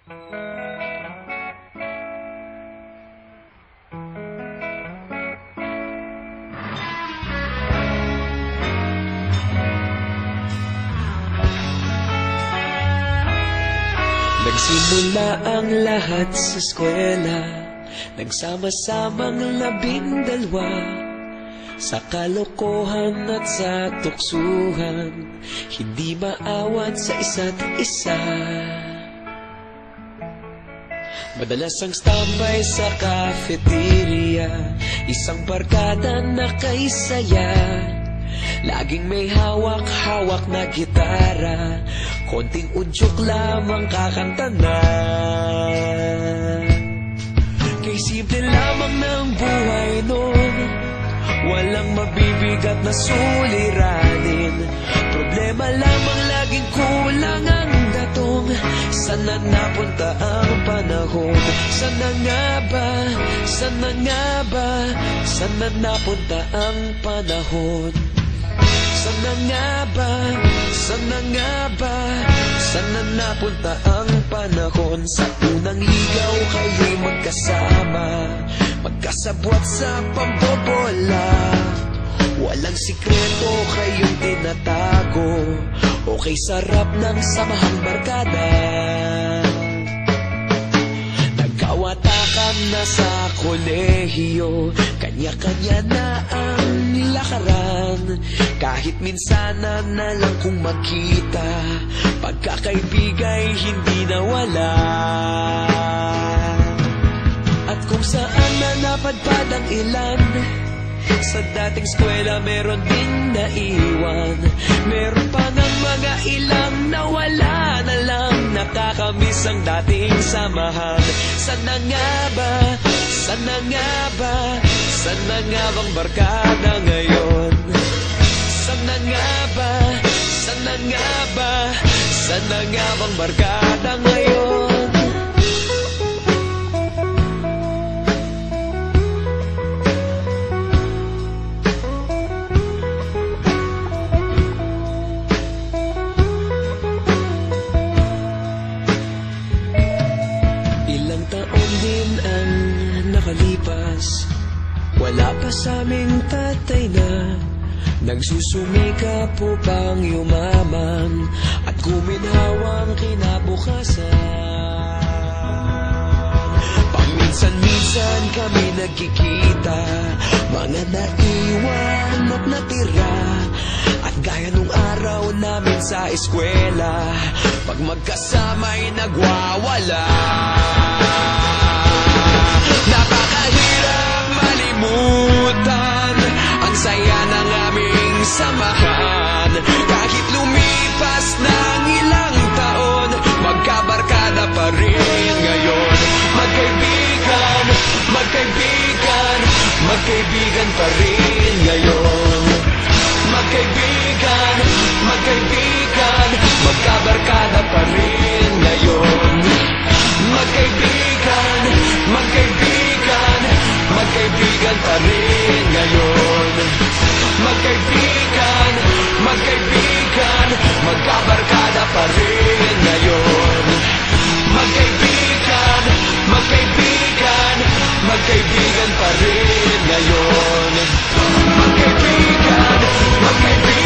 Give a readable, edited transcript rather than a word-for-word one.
Nagsimula ang lahat sa eskwela, nagsama-samang 12, sa kalokohan at sa tuksuhan, hindi maawat sa isa't isa. Madalas ang standby sa cafeteria, isang barkada na kay saya. Laging may hawak-hawak na gitara, konting udyok lamang kakanta na. Kay simple lamang ng buhay noon, walang mabibigat na suliranin. Problema lamang laging kulang ang datong. Sana napunta ang panahon? Sana nga ba? Sana nga ba? Sana napunta ang panahon? Sana nga ba? Sana nga ba? Sana napunta ang panahon? Sa unang ligaw kayo'y magkasama, magkasabwat sa pambobola. Walang sikreto kayong tinatago, okay sarap ng samahang barkada. Nagkawatakan na sa kolehiyo, kanya-kanya na ang nilakaran. Kahit minsanan na lang kung magkita, pagkakaibigay hindi nawala. At kung saan na napadpad ang ilan, sa dating eskwela meron din naiwan. Meron pa ng mga ilang nawala na lang, nakakamiss ang dating samahan. Sana nga ba? Sana nga ba? Sana nga bang barkada ngayon? Sana nga ba? Sana nga ba? Sana nga bang barkada ngayon? Ilang taon din ang nakalipas, wala pa sa aming tatay na nagsusumikap upang yumaman at guminhawang kinabukasan. Paminsan-minsan kami nagkikita, mga naiwan at natira. At gaya nung araw namin sa eskwela, pag magkasama'y nagwawala. Napakahirap malimutan ang saya ng aming samahan. Kahit lumipas ng ilang taon, magkabarkada pa rin ngayon. Magkaibigan, magkaibigan, magkaibigan pa rin ngayon. Magkaibigan, magkaibigan, magkabarkada pa rin ngayon. Magkaibigan, magkaibigan, magkaibigan pa rin ngayon. Magkaibigan, magkaibigan, magkabarkada pa rin ngayon. Magkaibigan, magkaibigan, magkaibigan pa rin ngayon. Magkaibigan, magkaibigan.